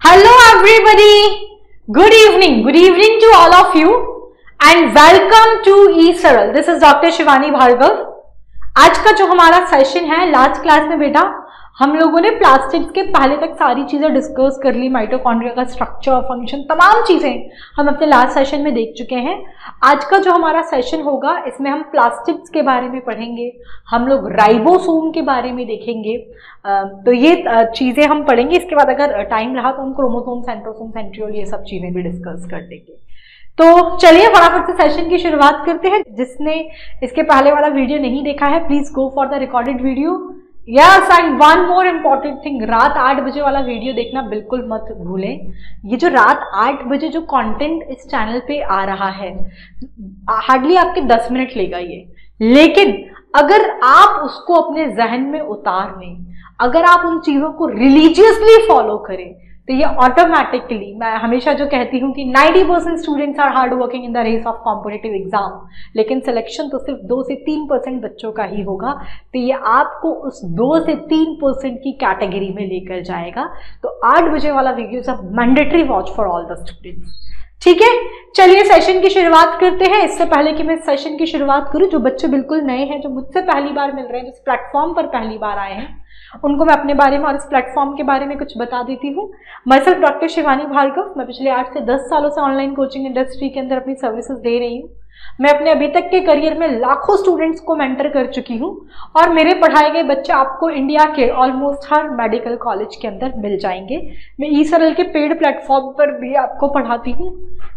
Hello everybody, good evening to all of you and welcome to eSaral. This is Dr. Shivani Bhargava. आज का जो हमारा session है last class में बेटा हम लोगों ने प्लास्टिड्स के पहले तक सारी चीजें डिस्कस कर ली, माइटोकॉन्ड्रिया का स्ट्रक्चर, फंक्शन, तमाम चीजें हम अपने लास्ट सेशन में देख चुके हैं। आज का जो हमारा सेशन होगा इसमें हम प्लास्टिड्स के बारे में पढ़ेंगे, हम लोग राइबोसोम के बारे में देखेंगे, तो ये चीजें हम पढ़ेंगे। इसके बाद अगर टाइम रहा तो हम क्रोमोसोम, सेंट्रोसोम, सेंट्रियोल ये सब चीजें भी डिस्कस कर देंगे। तो चलिए फटाफट से सेशन की शुरुआत करते हैं। जिसने इसके पहले वाला वीडियो नहीं देखा है please go for the recorded video. Yes, and one more important thing, रात 8 बजे वाला वीडियो देखना बिल्कुल मत भूलें। ये जो रात 8 बजे जो कंटेंट इस चैनल पे आ रहा है हार्डली आपके 10 मिनट लेगा ये, लेकिन अगर आप उसको अपने जहन में उतार लें, अगर आप उन चीजों को रिलीजियसली फॉलो करें तो ये ऑटोमेटिकली, मैं हमेशा जो कहती हूँ कि 90% students are hard working in the race of competitive exam, लेकिन सिलेक्शन तो सिर्फ 2 से 3% बच्चों का ही होगा। तो ये आपको उस 2 से 3% की कैटेगरी में लेकर जाएगा। तो 8 बजे वाला video is a mandatory watch for all the students. ठीक है, चलिए सेशन की शुरुआत करते हैं। इससे पहले कि मैं सेशन की शुरुआत करूं, जो बच्चे बिल्कुल नए हैं, जो मुझसे पहली बार मिल रहे हैं, जिस प्लेटफॉर्म पर पहली बार आए हैं, उनको मैं अपने बारे में और इस प्लेटफॉर्म के बारे में कुछ बता देती हूँ। मैं सिर्फ डॉक्टर शिवानी भार्गव, मैं पिछले 8 से 10 सालों से ऑनलाइन कोचिंग इंडस्ट्री के अंदर अपनी सर्विसेज दे रही हूँ। मैं अपने अभी तक के करियर में लाखों स्टूडेंट्स को मेंटर कर चुकी हूँ और मेरे पढ़ाए गए बच्चे आपको इंडिया के ऑलमोस्ट हर मेडिकल कॉलेज के अंदर मिल जाएंगे। मैं eSaral के पेड प्लेटफॉर्म पर भी आपको पढ़ाती हूँ।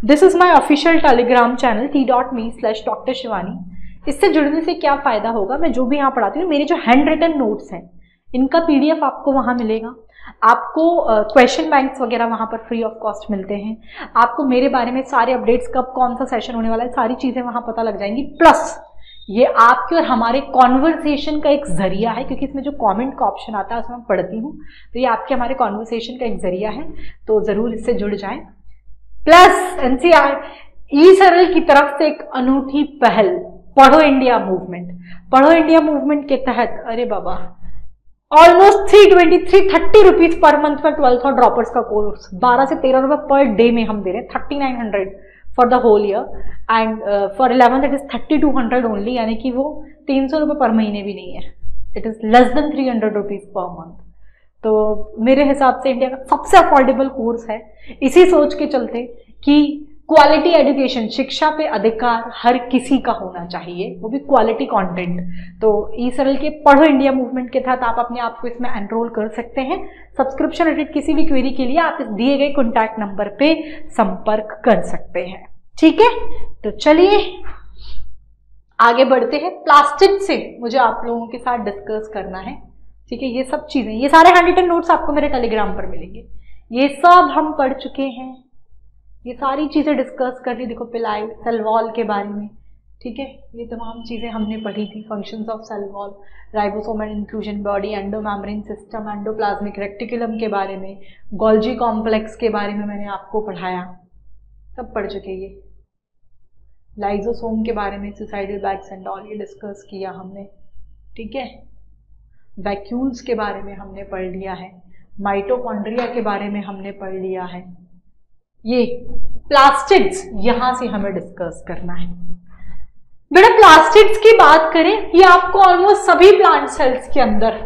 This is my official Telegram channel t.me/Dr. Shivani. इससे जुड़ने से क्या फायदा होगा, मैं जो भी यहाँ पढ़ाती हूँ, मेरे जो हैंड रिटन नोट्स हैं इनका PDF आपको वहाँ मिलेगा। आपको क्वेश्चन बैंक्स वगैरह वहाँ पर फ्री ऑफ कॉस्ट मिलते हैं। आपको मेरे बारे में सारे अपडेट्स, कब कौन सा सेशन होने वाला है, सारी चीज़ें वहाँ पता लग जाएंगी। प्लस ये आपके और हमारे कॉन्वर्सेशन का एक जरिया है, क्योंकि इसमें जो कमेंट का ऑप्शन आता है उसमें मैं पढ़ती हूँ, तो ये आपके हमारे कॉन्वर्सेशन का एक जरिया है, तो ज़रूर इससे जुड़ जाएं। प्लस eSaral की तरफ से एक अनूठी पहल, पढ़ो इंडिया मूवमेंट। पढ़ो इंडिया मूवमेंट के तहत अरे बाबा ऑलमोस्ट 330 रुपीज पर मंथ में 12th और ड्रॉपर्स का कोर्स 12 से 13 रुपए पर डे में हम दे रहे हैं। 3900 for the whole year and for 11th it is 3200 only, यानी कि वो 300 रुपए पर महीने भी नहीं है। It is less than 300 rupees per month. तो मेरे हिसाब से इंडिया का सबसे अफोर्डेबल कोर्स है। इसी सोच के चलते कि क्वालिटी एजुकेशन, शिक्षा पे अधिकार हर किसी का होना चाहिए, वो भी क्वालिटी कंटेंट। तो eSaral के पढ़ो इंडिया मूवमेंट के तहत आप अपने आप को इसमें एनरोल कर सकते हैं। सब्सक्रिप्शन रिलेटेड किसी भी क्वेरी के लिए आप इस दिए गए कॉन्टैक्ट नंबर पे संपर्क कर सकते हैं। ठीक है, तो चलिए आगे बढ़ते हैं। प्लास्टिड से मुझे आप लोगों के साथ डिस्कस करना है। ठीक है, ये सब चीजें, ये सारे हैंड रिटन नोट्स आपको मेरे टेलीग्राम पर मिलेंगे। ये सब हम पढ़ चुके हैं, ये सारी चीज़ें डिस्कस कर ली। देखो पिलाई, सेल वॉल के बारे में, ठीक है, ये तमाम चीज़ें हमने पढ़ी थी। Functions of cell wall, ribosome and inclusion body, endomembrane system, endoplasmic reticulum के बारे में, गोल्जी कॉम्प्लेक्स के बारे में मैंने आपको पढ़ाया, सब पढ़ चुके। ये लाइजोसोम के बारे में, सुसाइडल बैग्स एंड ऑल, ये डिस्कस किया हमने। ठीक है, वैक्यूल्स के बारे में हमने पढ़ लिया है, माइटोकॉन्ड्रिया के बारे में हमने पढ़ लिया है। ये प्लास्टिड्स यहां से हमें डिस्कस करना है। बेटा प्लास्टिड्स की बात करें, ये आपको ऑलमोस्ट सभी प्लांट सेल्स के अंदर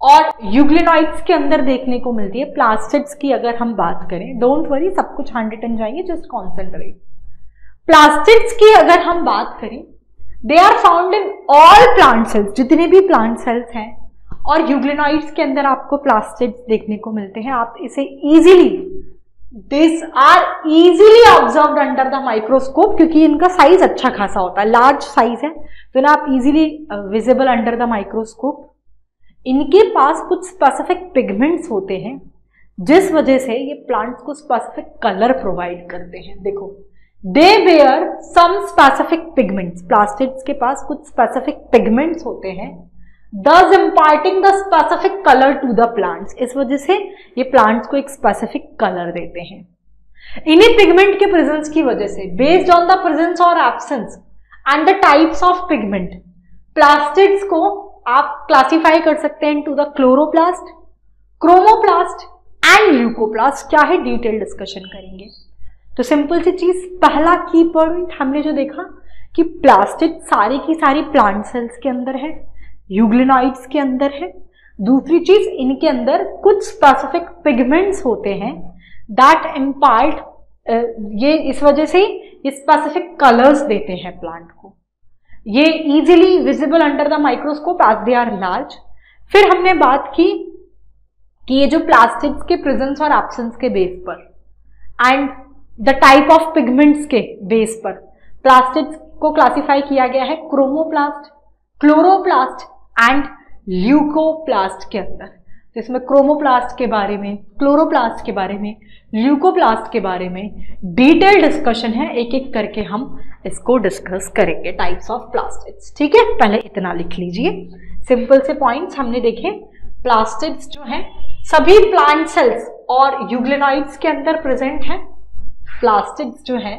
और यूग्लिनॉइड्स के अंदर देखने को मिलती है। प्लास्टिड्स की अगर हम बात करें, डोंट वरी, सब कुछ हैंड रिटन जाएंगे, जस्ट कॉन्सेंट्रेट। प्लास्टिड्स की अगर हम बात करें, they are found in all plant cells, जितने भी प्लांट सेल्स हैं, और यूग्लिनॉइड्स के अंदर आपको प्लास्टिड्स देखने को मिलते हैं। आप इसे easily, These are easily observed under the microscope, क्योंकि इनका साइज अच्छा खासा होता है, लार्ज साइज है, तो ना आप easily visible under the microscope. इनके पास कुछ स्पेसिफिक पिगमेंट्स होते हैं, जिस वजह से ये प्लांट्स को स्पेसिफिक कलर प्रोवाइड करते हैं। देखो, they bear some specific pigments, plastids के पास कुछ स्पेसिफिक पिगमेंट्स होते हैं, thus imparting the specific color to the plants। इस वजह से ये प्लांट्स को एक स्पेसिफिक कलर देते हैं। इन्हीं पिगमेंट के प्रेजेंस की वजह से, बेस्ड ऑन द प्रेजेंस और absence and the types of pigment, plastids को आप क्लासिफाई कर सकते हैं into the chloroplast, chromoplast, and leucoplast क्या है, डिटेल डिस्कशन करेंगे। तो सिंपल सी चीज, पहला की पॉइंट हमने जो देखा कि प्लास्टिड सारी की सारी प्लांट सेल्स के अंदर है, यूग्लिनॉइड्स के अंदर है। दूसरी चीज, इनके अंदर कुछ स्पेसिफिक पिगमेंट्स होते हैं दैट इम्पार्ट, ये इस वजह से ये स्पेसिफिक कलर्स देते हैं प्लांट को। ये easily visible under the microscope as they are large. फिर हमने बात की कि ये जो प्लास्टिड्स के प्रेजेंस और एब्सेंस के बेस पर and the type of pigments के बेस पर प्लास्टिड्स को क्लासिफाई किया गया है क्रोमोप्लास्ट, क्लोरोप्लास्ट एंड ल्यूकोप्लास्ट के अंदर। तो इसमें क्रोमोप्लास्ट के बारे में, क्लोरोप्लास्ट के बारे में, ल्यूकोप्लास्ट के बारे में डिटेल डिस्कशन है, एक एक करके हम इसको डिस्कस करेंगे, टाइप्स ऑफ प्लास्टिड्स। ठीक है, पहले इतना लिख लीजिए, सिंपल से पॉइंट्स हमने देखे। प्लास्टिड्स जो है सभी प्लांट सेल्स और यूग्लिनॉइड्स के अंदर प्रेजेंट है प्लास्टिड्स जो है।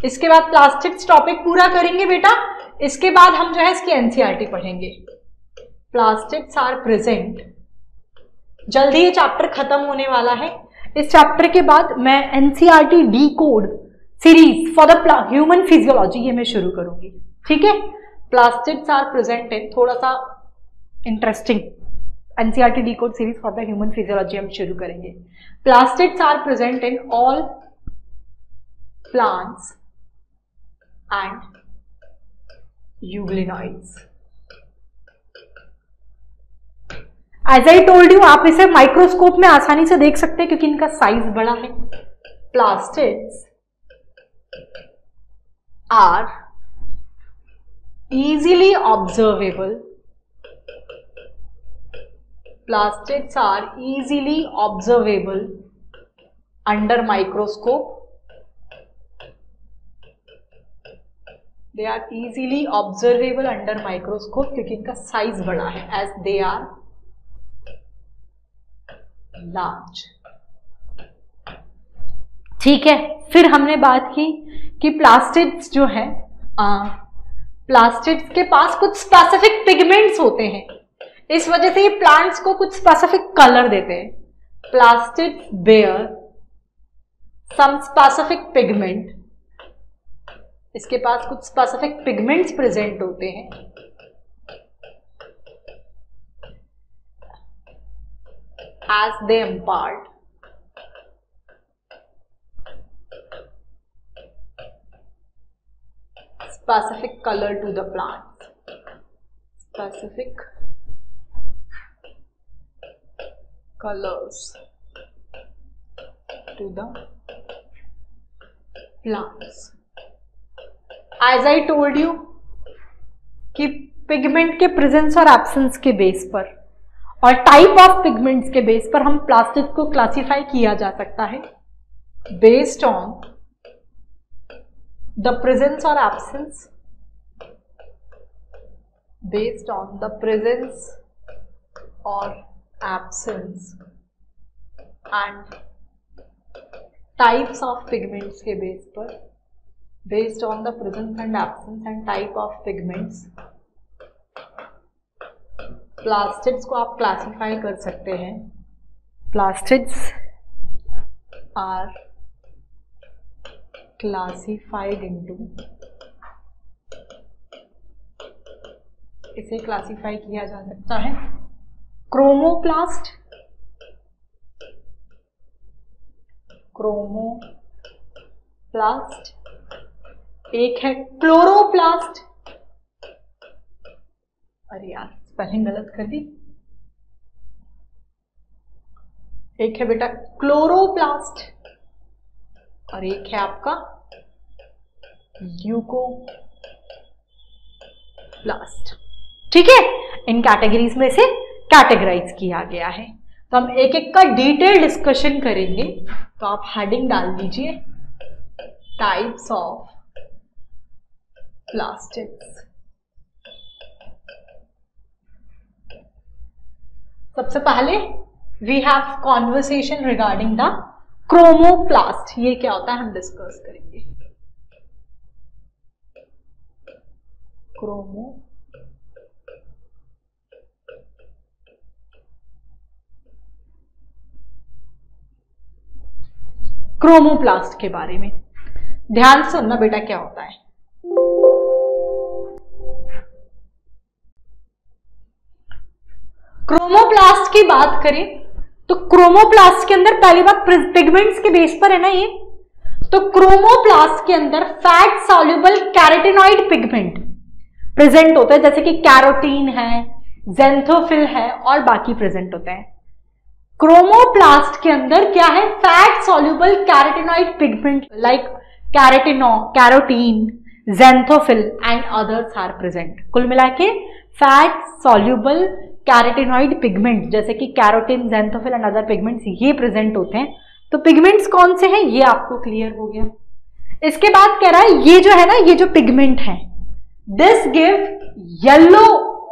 इसके बाद प्लास्टिड्स टॉपिक पूरा करेंगे बेटा, इसके बाद हम जो है इसकी एनसीईआरटी पढ़ेंगे। प्लास्टिड्स आर प्रेजेंट, जल्दी ये चैप्टर खत्म होने वाला है। इस चैप्टर के बाद मैं NCERT decode series for the human physiology ये मैं शुरू करूंगी। ठीक है, प्लास्टिड्स आर प्रेजेंट इन, थोड़ा सा interesting NCERT decode series for the human physiology हम शुरू करेंगे। Plastids are present in all plants and euglenoids. As I told you, आप इसे माइक्रोस्कोप में आसानी से देख सकते हैं क्योंकि इनका साइज बड़ा है। Plastids are easily observable, plastids are easily observable under microscope. They are easily observable under microscope क्योंकि इनका साइज बड़ा है, as they are large. ठीक है, फिर हमने बात की कि प्लास्टिड्स जो है, प्लास्टिड्स के पास कुछ स्पेसिफिक पिगमेंट्स होते हैं, इस वजह से ये प्लांट्स को कुछ स्पेसिफिक कलर देते हैं। Plastids bear some specific pigment, इसके पास कुछ स्पेसिफिक पिगमेंट्स प्रेजेंट होते हैं as they impart specific color to the plant, specific colors to the plants. As I told you कि पिगमेंट के प्रेजेंस और एब्सेंस के बेस पर और टाइप ऑफ पिगमेंट्स के बेस पर हम प्लास्टिक को क्लासिफाई किया जा सकता है based on the presence or absence, based on the presence or absence and types of pigments के बेस पर, based on the presence and absence and type of pigments, plastids को आप क्लासिफाई कर सकते हैं। plastids are classified into, इसे classify किया जा सकता है क्रोमोप्लास्ट, एक है क्लोरोप्लास्ट, अरे यार स्पेलिंग गलत कर दी, एक है बेटा क्लोरोप्लास्ट और एक है आपका ल्यूकोप्लास्ट। ठीक है, इन कैटेगरीज में से कैटेगराइज किया गया है। तो हम एक एक का डिटेल डिस्कशन करेंगे। तो आप हेडिंग डाल दीजिए टाइप्स ऑफ प्लास्टिक्स। सबसे पहले we have conversation regarding the chromoplast. ये क्या होता है हम डिस्कस करेंगे। क्रोमोप्लास्ट के बारे में। ध्यान से सुनना बेटा क्या होता है। क्रोमोप्लास्ट की बात करें तो क्रोमोप्लास्ट के अंदर पहली बात पिगमेंट्स के बेस पर है ना ये, तो क्रोमोप्लास्ट के अंदर fat soluble carotenoid pigment present होता है, जैसे कि कैरोटीन है, ज़ैंथोफिल है और बाकी प्रेजेंट होते हैं। क्रोमोप्लास्ट के अंदर क्या है, fat soluble carotenoid pigment like carotene, xanthophyll and others are present. कुल मिला के फैट सॉल्युबल कैरोटीनॉइड पिगमेंट जैसे कि carotene, xanthophyll and other pigments ये प्रेजेंट होते हैं। तो पिगमेंट्स कौन से हैं ये आपको क्लियर हो गया। इसके बाद कह रहा है ये जो है ना, ये जो पिगमेंट है दिस गिव येलो,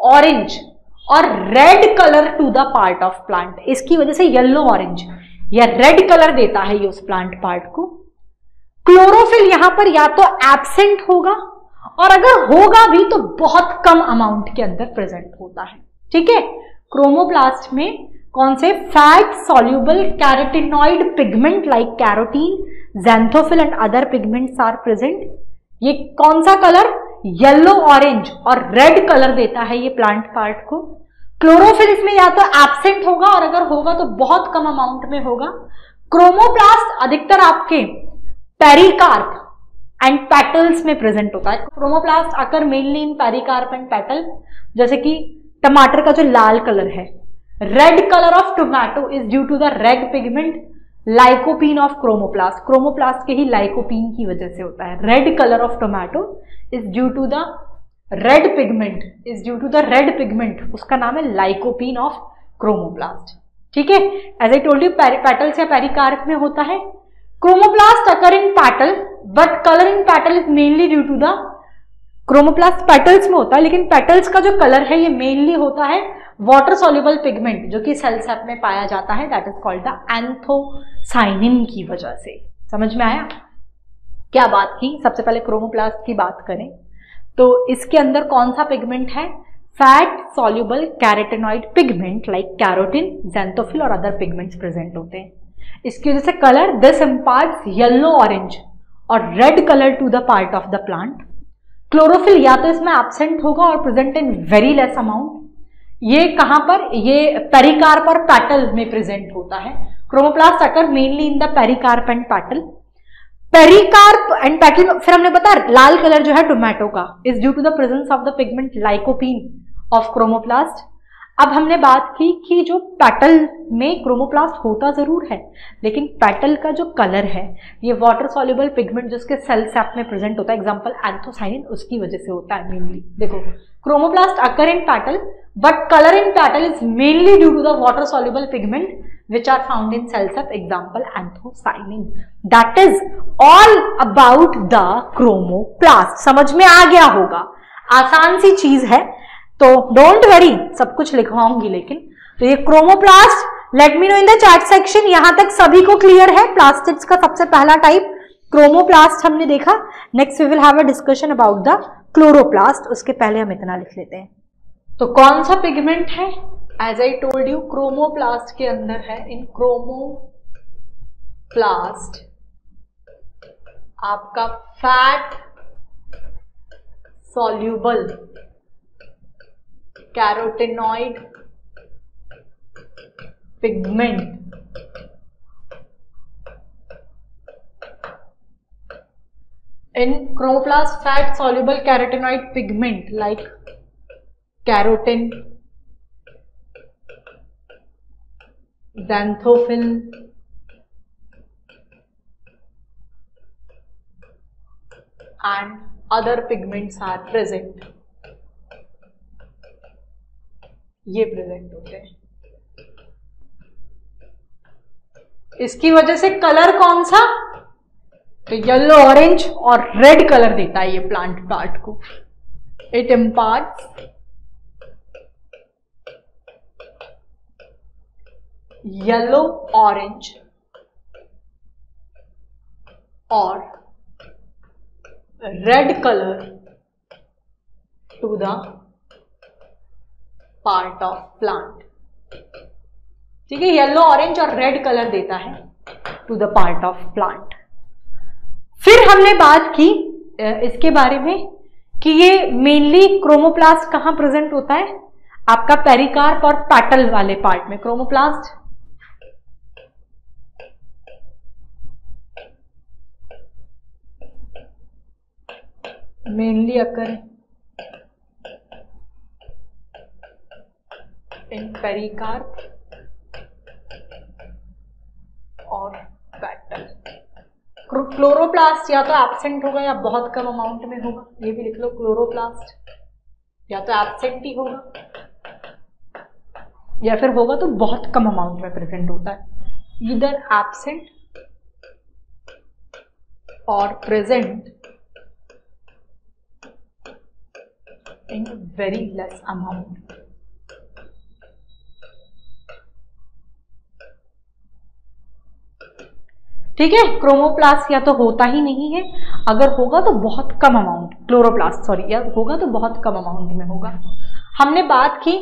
ऑरेंज और red colour to the part of plant. इसकी वजह से येलो, ऑरेंज या रेड कलर देता है ये उस प्लांट पार्ट को। क्लोरोफिल यहां पर या तो एब्सेंट होगा और अगर होगा भी तो बहुत कम अमाउंट के अंदर प्रेजेंट होता है। ठीक है, क्रोमोप्लास्ट में कौन से fat soluble carotenoid pigment like carotene, xanthophyll and other pigments are present. ये कौन सा कलर, येलो, ऑरेंज और रेड कलर देता है ये प्लांट पार्ट को। क्लोरोफिल इसमें या तो एब्सेंट होगा और अगर होगा तो बहुत कम अमाउंट में होगा। क्रोमोप्लास्ट अधिकतर आपके पेरिकार्प एंड पेटल्स में प्रेजेंट होता है। Chromoplast occur mainly in pericarp and petal, जैसे कि टमाटर का जो लाल कलर है, red colour of tomato is due to the red pigment lycopene of chromoplast. Chromoplast के ही लाइकोपीन की वजह से होता है। Red colour of tomato is due to the red pigment, उसका नाम है लाइकोपीन ऑफ क्रोमोप्लास्ट। ठीक है, as I told you petals या पेरिकार्प में होता है। Chromoplast occur in petal but colour in petal is mainly due to the, chromoplast petals में होता है लेकिन पेटल्स का जो कलर है ये मेनली होता है वाटर सॉल्युबल पिगमेंट जो कि सेल सैप में पाया जाता है, that is called the anthocyanin की वजह से। समझ में आया क्या बात की। सबसे पहले क्रोमोप्लास्ट की बात करें तो इसके अंदर कौन सा पिगमेंट है, fat soluble carotenoid pigment like carotene, xanthophyll और अदर पिगमेंट्स प्रेजेंट होते हैं। इसकी वजह से colour this imparts yellow, orange और red colour to the part of the plant. Chlorophyll या तो इसमें एब्सेंट होगा और present in very less amount. ये कहां पर, ये पेरिकार्प और पैटल में प्रेजेंट होता है। Chromoplast occur mainly in the pericarp and petal. Pericarp and petal, फिर हमने बताया लाल कलर जो है टोमेटो का is due to the presence of the pigment lycopene of chromoplast. अब हमने बात की कि जो पैटल में क्रोमोप्लास्ट होता जरूर है लेकिन पैटल का जो कलर है ये वाटर सॉल्युबल पिगमेंट जिसके सेल सैप में प्रेजेंट होता है, एग्जांपल एंथोसाइनिन, उसकी वजह से होता है मेनली। देखो, chromoplast occur in petal but colour in petal is mainly due to the water soluble pigment which are found in cell sap, example anthocyanin. That is all about the chromoplast. समझ में आ गया होगा, आसान सी चीज है तो don't worry, सब कुछ लिखवाऊंगी लेकिन। तो ये chromoplast, let me know in the chat section, यहां तक सभी को क्लियर है। प्लास्टिड्स का सबसे पहला टाइप क्रोमोप्लास्ट हमने देखा। Next we will have a discussion about the chloroplast. उसके पहले हम इतना लिख लेते हैं। तो कौन सा पिगमेंट है, as I told you chromoplast के अंदर है। इन क्रोमोप्लास्ट आपका fat soluble carotenoid pigment in chromoplast fat soluble carotenoid pigment like carotene, xanthophyll, and other pigments are present. ये प्रेजेंट होते हैं। इसकी वजह से कलर कौन सा, तो येलो, ऑरेंज और रेड कलर देता है ये प्लांट पार्ट को। इट इम्पार्ट्स येलो, ऑरेंज और red colour to the part of plant. ठीक है, येलो, ऑरेंज और रेड कलर देता है to the part of plant. फिर हमने बात की इसके बारे में कि ये मेनली क्रोमोप्लास्ट कहाँ प्रेजेंट होता है, आपका पेरिकार्प और पैटल वाले पार्ट में क्रोमोप्लास्ट मेनली अकर इन पेरिकार्प और पैटल। क्लोरोप्लास्ट या तो एब्सेंट होगा या बहुत कम अमाउंट में होगा, ये भी लिख लो, क्लोरोप्लास्ट या तो एब्सेंट ही होगा या फिर होगा तो बहुत कम अमाउंट में प्रेजेंट होता है, इधर एब्सेंट और present in very less amount. ठीक है, क्रोमोप्लास्ट या तो होता ही नहीं है, अगर होगा तो बहुत कम अमाउंट, क्लोरोप्लास्ट सॉरी, या होगा तो बहुत कम अमाउंट में होगा। हमने बात की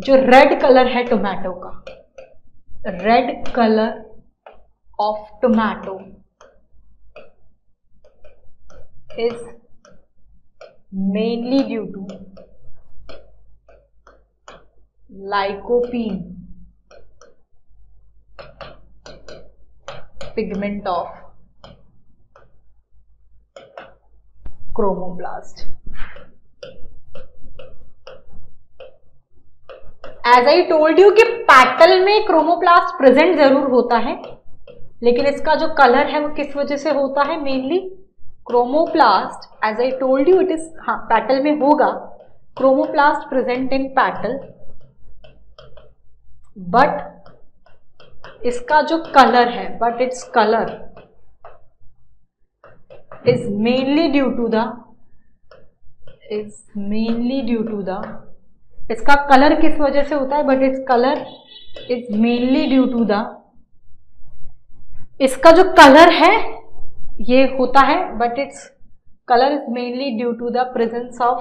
जो रेड कलर है टोमेटो का, red colour of tomato is mainly due to lycopene pigment of chromoplast. As I told you कि पैटल में क्रोमोप्लास्ट प्रेजेंट जरूर होता है, लेकिन इसका जो कलर है वो किस वजह से होता है, mainly chromoplast, as I told you it is, हाँ पैटल में होगा chromoplast present in petal, but इसका जो कलर है, but its colour is mainly due to the इसका कलर किस वजह से होता है, but its colour is mainly due to the, इसका जो कलर है ये होता है, but its colour is mainly due to the presence of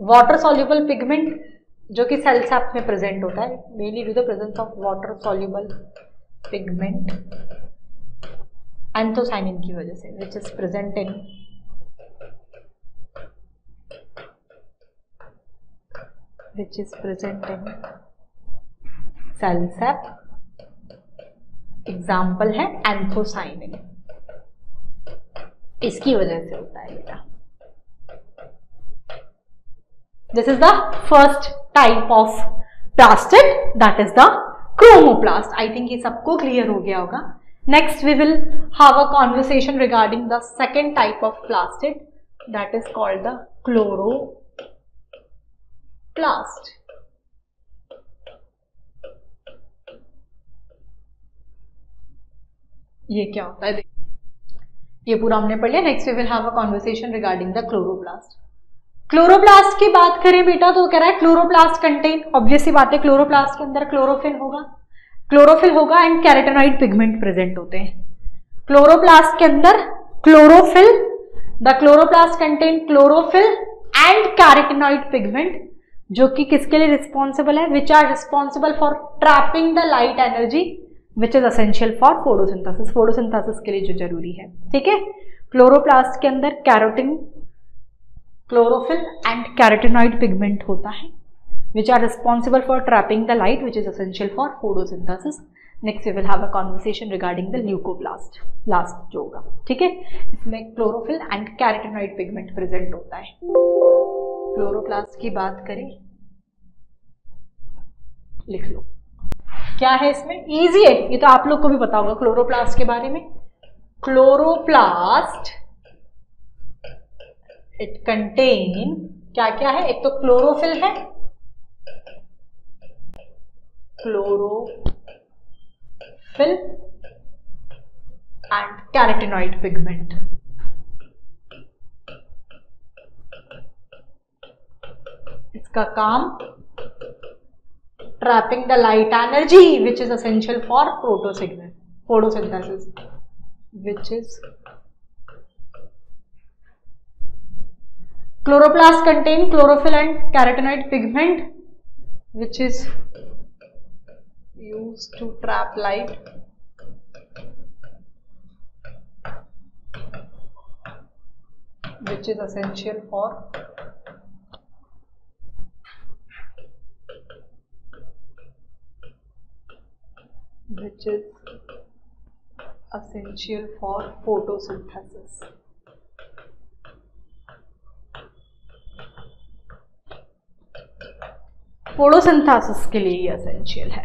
water soluble pigment जो कि सेल सैप में प्रेजेंट होता है, mainly due the presence of water soluble pigment anthocyanin की वजह से, which is present in cell sap. Example है anthocyanin, इसकी वजह से होता है बेटा। This is the first type of plastid, that is the chromoplast. I think ये सबको clear हो गया होगा. Next we will have a conversation regarding the second type of plastid, that is called the chloroplast. ये क्या होता है, ये पूरा हमने पढ़ लिया. Next we will have a conversation regarding the chloroplast. Chloroplast की बात करें बेटा तो कह रहा है क्लोरोप्लास्ट कंटेन, ऑब्वियसली बात है क्लोरोप्लास्ट के अंदर क्लोरोफिल होगा एंड कैरोटेनॉइड पिगमेंट प्रेजेंट होते हैं. क्लोरोप्लास्ट के अंदर chlorophyll, the chloroplast contain chlorophyll and carotenoid pigment, जो कि किसके लिए रिस्पॉन्सिबल है, which are responsible for trapping the light energy which is essential for photosynthesis, photosynthesis के लिए जो जरूरी है. ठीक है, क्लोरोप्लास्ट के अंदर carotene, chlorophyll and carotenoid pigment होता है which are responsible for trapping the light which is essential for photosynthesis. Next we will have a conversation regarding the leucoplast, last जो होगा. ठीक है, इसमें chlorophyll and carotenoid pigment present होता है. Chloroplast की बात करें, लिख लो क्या है इसमें, इजी है ये तो आप लोग को भी पता होगा क्लोरोप्लास्ट के बारे में. क्लोरोप्लास्ट इट कंटेन क्या क्या है, एक तो क्लोरोफिल है, क्लोरोफिल एंड कैरोटेनॉइड पिगमेंट. इसका काम trapping the light energy which is essential for photosynthesis, which is chloroplast contain chlorophyll and carotenoid pigment which is used to trap light, which is essential for photosynthesis. Photosynthesis के लिए ये essential है।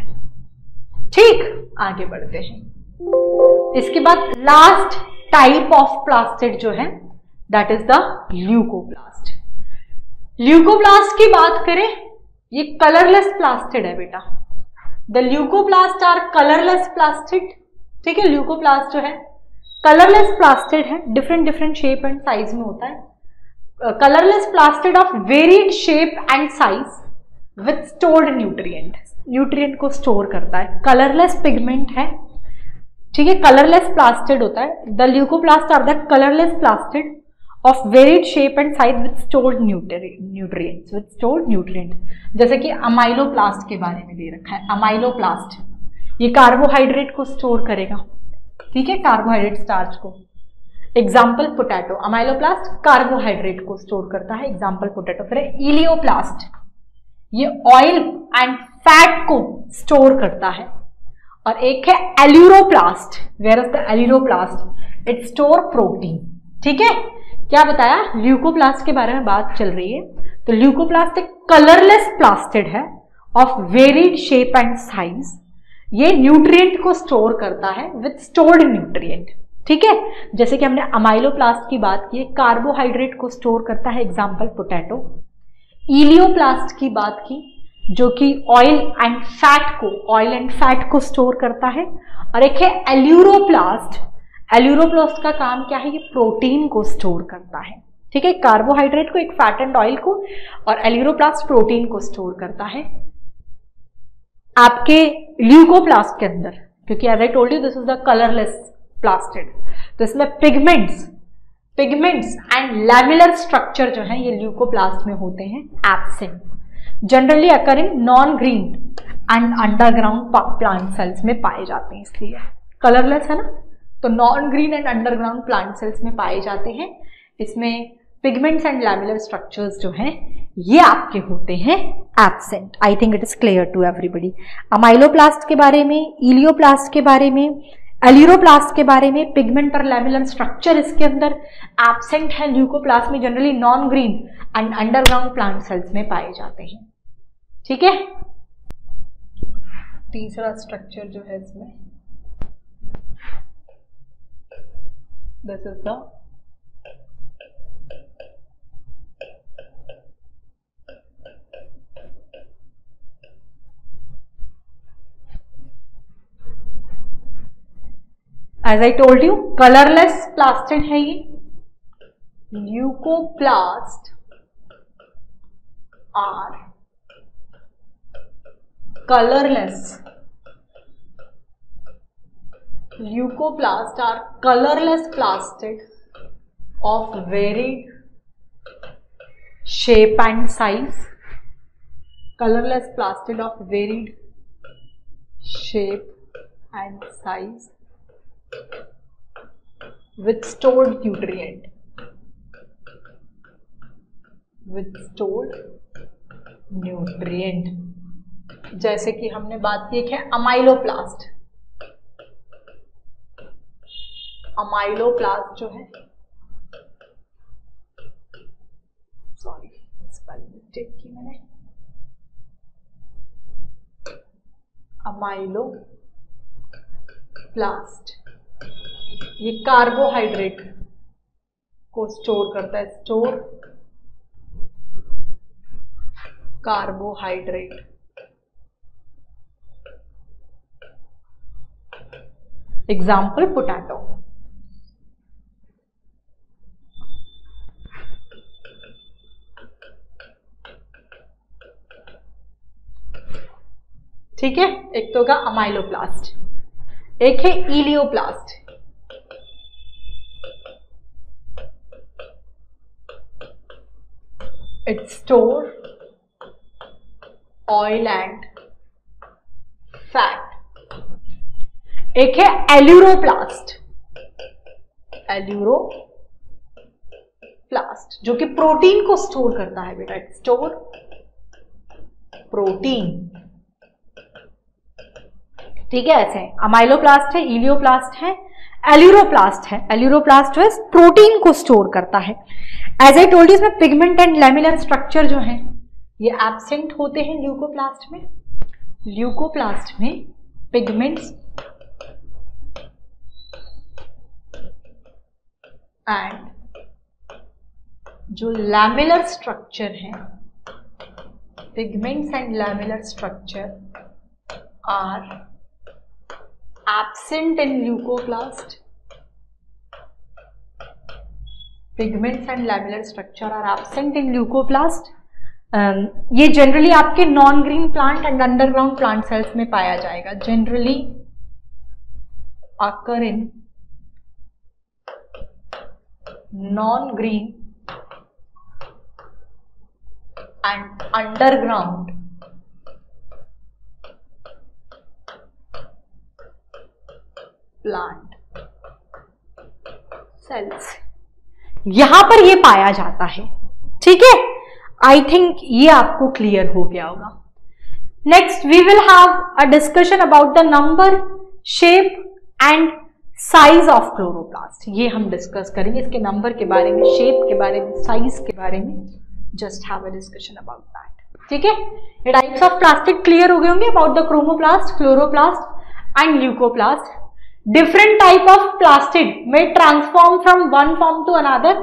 ठीक, आगे बढ़ते हैं। इसके बाद लास्ट टाइप ऑफ प्लास्टिड जो है that is the leucoplast. Leucoplast की बात करें, ये कलरलेस प्लास्टिड है बेटा। The leucoplast are colourless plastid. ठीक है, ल्यूकोप्लास्ट जो है कलरलेस प्लास्टिड है, डिफरेंट शेप एंड साइज में होता है। Colourless plastid of varied shape and size with stored nutrient को स्टोर करता है। कलरलेस पिगमेंट है, ठीक है, कलरलेस प्लास्टिड होता है। The leucoplast are the colourless plastid of varied shape and size with stored nutrient. जैसे कि अमाइलोप्लास्ट के बारे में दे रखा है। अमाइलोप्लास्ट ये कार्बोहाइड्रेट को स्टोर करेगा, ठीक है, कार्बोहाइड्रेट स्टार्च को। Example potato. अमाइलोप्लास्ट कार्बोहाइड्रेट को स्टोर करता है, एग्जाम्पल पोटैटो। फिर इलियोप्लास्ट, ये ऑयल एंड फैट को स्टोर करता है। और एक है aleuroplast. Where is the aleuroplast? It store protein. ठीक है, क्या बताया? ल्यूकोप्लास्ट के बारे में बात चल रही है। तो ल्यूकोप्लास्ट एक कलरलेस प्लास्टिड है of varied shape and size. ये न्यूट्रिएंट को स्टोर करता है विथ स्टोर्ड न्यूट्रिएंट। ठीक है, जैसे कि हमने अमाइलोप्लास्ट की बात की, कार्बोहाइड्रेट को स्टोर करता है, एग्जाम्पल पोटैटो। इलियोप्लास्ट की बात की जो कि ऑयल एंड फैट को स्टोर करता है। और एक है एल्यूरोप्लास्ट। एल्यूरोप्लास्ट का काम क्या है? ये प्रोटीन को स्टोर करता है। ठीक है, कार्बोहाइड्रेट को, एक फैट एंड ऑयल को, और एल्यूरोप्लास्ट प्रोटीन को स्टोर करता है। आपके ल्यूकोप्लास्ट के अंदर, क्योंकि as I told you this is the colourless plastid, तो इसमें पिगमेंट्स एंड लैमिलर स्ट्रक्चर जो है ये ल्यूकोप्लास्ट में होते हैं absent. Generally occur in non green and underground plant cells में पाए जाते हैं, इसलिए कलरलेस है ना। तो non green and underground plant cells में पाए जाते हैं। इसमें पिगमेंट्स एंड लैमिलर स्ट्रक्चर्स जो हैं ये आपके होते हैं absent. I think it is clear to everybody. Amyloplast के बारे में, इलियोप्लास्ट के बारे में, एल्यूरोप्लास्ट के बारे में, पिगमेंट और लैमिलर स्ट्रक्चर इसके अंदर एब्सेंट है। ल्यूकोप्लास्ट में generally non green and underground plant cells में पाए जाते हैं। ठीक है, तीसरा स्ट्रक्चर जो है इसमें, this is the as I told you colorless plastid है ये। Leucoplast are colorless. Leucoplasts are colorless plastid of varied shape and size. Colorless plastid of varied shape and size with stored nutrient. With stored nutrient. जैसे कि हमने बात की है amyloplast. Amyloplast जो है, सॉरी स्पेलिंग मिस्टेक की मैंने, अमाइलोप्लास्ट ये कार्बोहाइड्रेट को स्टोर करता है, स्टोर कार्बोहाइड्रेट। Example potato. ठीक है, एक तो होगा अमाइलोप्लास्ट, एक है elaioplast. It store oil and fat. एक है एल्यूरोप्लास्ट, एल्यूरोप्लास्ट जो कि प्रोटीन को स्टोर करता है बेटा, स्टोर प्रोटीन, ठीक है। ऐसे अमाइलोप्लास्ट है, इलियोप्लास्ट है, एल्यूरोप्लास्ट है। एल्यूरोप्लास्ट जो है प्रोटीन को स्टोर करता है। एज आई टोल्ड यू, इसमें पिगमेंट एंड लैमिलर स्ट्रक्चर जो है ये एब्सेंट होते हैं ल्यूकोप्लास्ट में। ल्यूकोप्लास्ट में पिगमेंट्स एंड जो लैमिलर स्ट्रक्चर है, pigments and lamellar structure are absent in leucoplast. Pigments and lamellar structure are absent in leucoplast. ये जनरली आपके non green plant and underground plant cells में पाया जाएगा। Generally occur in non green and underground plant cells, यहां पर ये पाया जाता है, ठीक है। आई थिंक ये आपको क्लियर हो गया होगा। Next we will have a discussion about the number, shape and size of chloroplast. ये हम डिस्कस करेंगे, इसके नंबर के बारे में, शेप के बारे में, साइज के बारे में। Just have a discussion about that, ठीक है। ये टाइप्स ऑफ प्लास्टिक क्लियर हो गए होंगे about the chromoplast, chloroplast and leucoplast. Different type of plastid में transform from one form to another.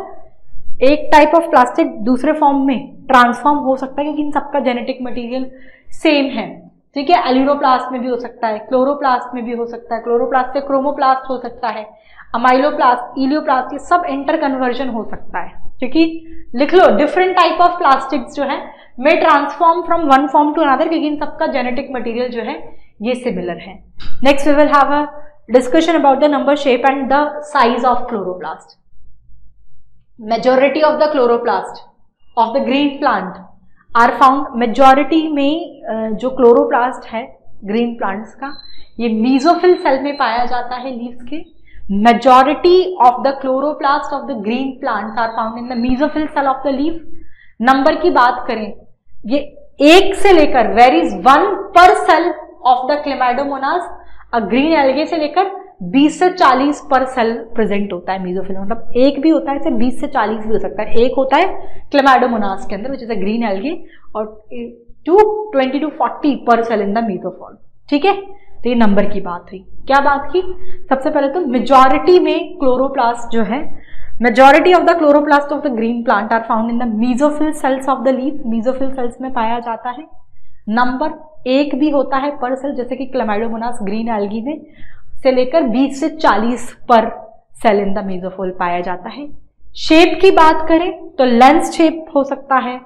एक टाइप ऑफ प्लास्टिक दूसरे फॉर्म में ट्रांसफॉर्म हो सकता है क्योंकि इन सबका जेनेटिक मटेरियल सेम है, ठीक है। एल्यूरोप्लास्ट में भी हो सकता है, क्लोरोप्लास्ट में भी हो सकता है, क्लोरोप्लास्ट से क्रोमोप्लास्ट हो सकता है, अमाइलोप्लास्ट, इलियोप्लास्ट, ये सब इंटर कन्वर्जन हो सकता है, क्योंकि लिख लो डिफरेंट टाइप ऑफ प्लास्टिक्स जो है में transform from one form to another, क्योंकि इन सबका जेनेटिक मटेरियल जो है ये सिमिलर है। Next we will have a discussion about the number, shape and the size of chloroplast. Majority of the chloroplast of the green plant are found, majority में जो chloroplast है green plants का, ये mesophil cell में पाया जाता है leaves के। Majority of the chloroplast of the green plants are found in the mesophil cell of the leaf. Number की बात करें, ये एक से लेकर varies 1 per cell of the Chlamydomonas, green algae से लेकर 20 से 40 पर सेल प्रेजेंट होता है मेसोफिल, मतलब एक भी होता है, इसे 20 से 40 भी हो सकता है। एक होता है क्लेमाइडोमोनास के अंदर which is a green algae, और 20 to 40 पर सेल इन द मेसोफिल, ठीक है। तो ये नंबर की बात हुई। क्या बात की? सबसे पहले तो मेजॉरिटी में क्लोरोप्लास्ट जो है, majority of the chloroplast of the green plant are found in the mesophyll cells of the leaf. Mesophyll cells में पाया जाता है। नंबर एक भी होता है पर सेल, जैसे कि क्लेमाइडोमोनास ग्रीन एल्गी में से लेकर 20 से 40 पर सेल इन द मेसोफिल पाया जाता है। शेप की बात करें तो लेंस शेप हो सकता है,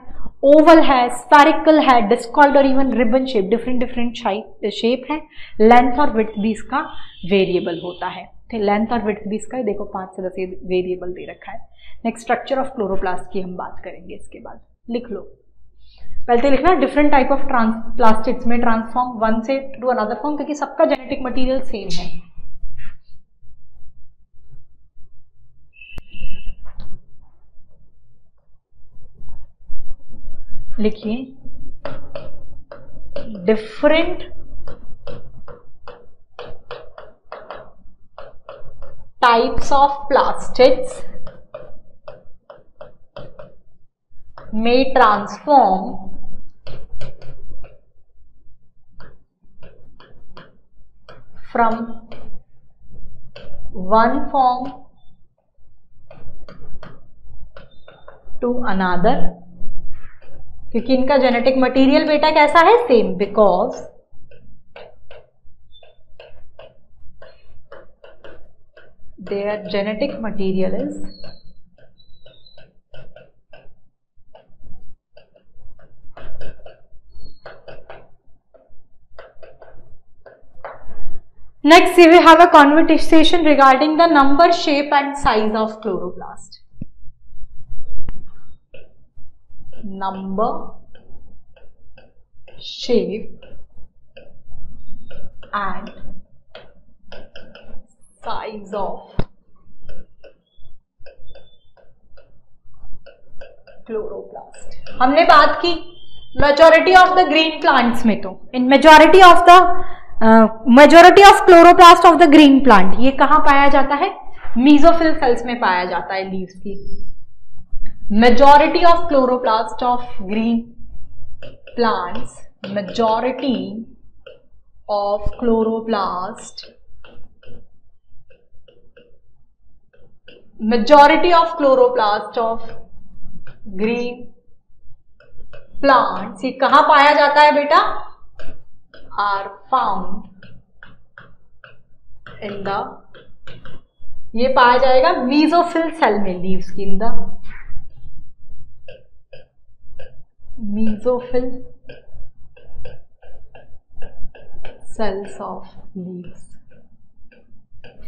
ओवल है, स्फेरिकल है, डिस्कॉइड और even ribbon shape, different shape है। लेंथ और विड्थ भी इसका वेरिएबल होता है। लेंथ और विड्थ भी इसका देखो 5 से 10 वेरिएबल दे रखा है। नेक्स्ट स्ट्रक्चर ऑफ क्लोरोप्लास्ट की हम बात करेंगे इसके बाद। लिख लो, पहले तो लिखना डिफरेंट टाइप ऑफ प्लास्टिक्स में ट्रांसफॉर्म वन से टू अनदर फॉर्म, क्योंकि सबका जेनेटिक मटेरियल सेम है। लिखिए different types of plastics may transform from one form to another, क्योंकि इनका जेनेटिक मटेरियल बेटा कैसा है? Same, because their genetic material is next we will have a conversation regarding the number, shape and size of chloroplast. Number, shape and size of chloroplast. हमने बात की majority of the green plants में, तो इन majority of chloroplast of the green plant ये कहां पाया जाता है? मीजोफिल सेल्स में पाया जाता है लीव्स की। Majority of chloroplast of green plants, majority of chloroplast, majority of chloroplast of green plants ये कहां पाया जाता है बेटा? are found in the, ये पाया जाएगा मीजोफिल सेल में, लीव्स की, in the mesophyll cells of leaves.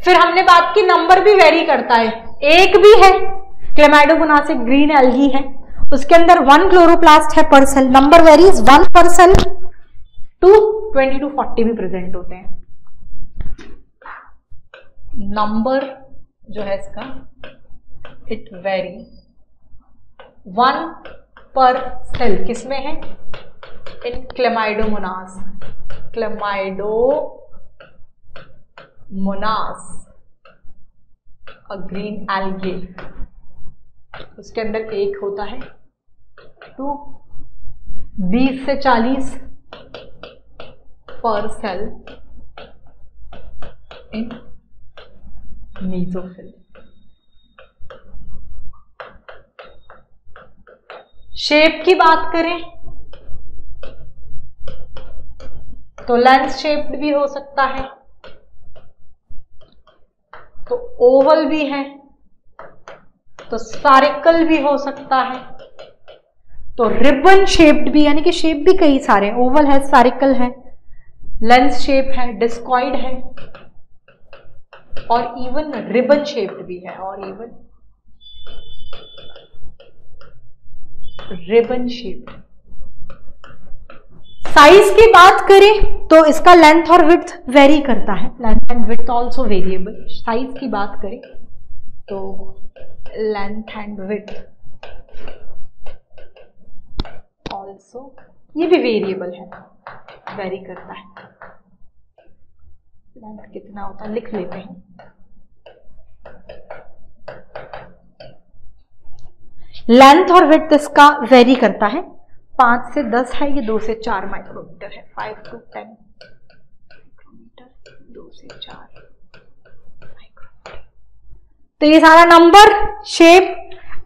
फिर हमने बात की नंबर भी वेरी करता है, एक भी है क्लेमाइडोमोनास एक ग्रीन एल्गी है, उसके अंदर 1 क्लोरोप्लास्ट है पर सेल, नंबर वेरीज 1 पर सेल टू 20 to 40 भी प्रेजेंट होते हैं। नंबर जो है इसका इट वेरी 1 पर सेल, किसमें है? इन क्लेमाइडोमोनास, क्लेमाइडोमोनास अ ग्रीन एल्गे, उसके अंदर एक होता है टू 20 से 40 पर सेल इन मीजोफिल। शेप की बात करें तो लेंस शेप्ड भी हो सकता है, तो ओवल भी है, तो स्फेरिकल भी हो सकता है, तो रिबन शेप्ड भी, यानी कि शेप भी कई सारे, ओवल है, स्फेरिकल है, लेंस शेप है, डिस्कॉइड है, और इवन रिबन शेप्ड भी है, और इवन रिबन शेप्ड। साइज की बात करें तो इसका लेंथ और विड्थ वेरी करता है, length and width also variable. Size की बात करें तो लेंथ एंड विड्थ ऑल्सो, ये भी वेरिएबल है, वेरी करता है। लेंथ कितना होता है लिख लेते हैं, लेंथ और विड्थ इसका वेरी करता है, 5 से 10 है, ये 2 से 4 माइक्रोमीटर है, 5 to 10 माइक्रोमीटर, 2 से 4 माइक्रोमीटर। तो ये सारा number, shape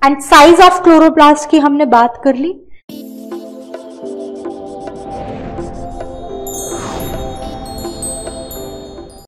and size of chloroplast की हमने बात कर ली।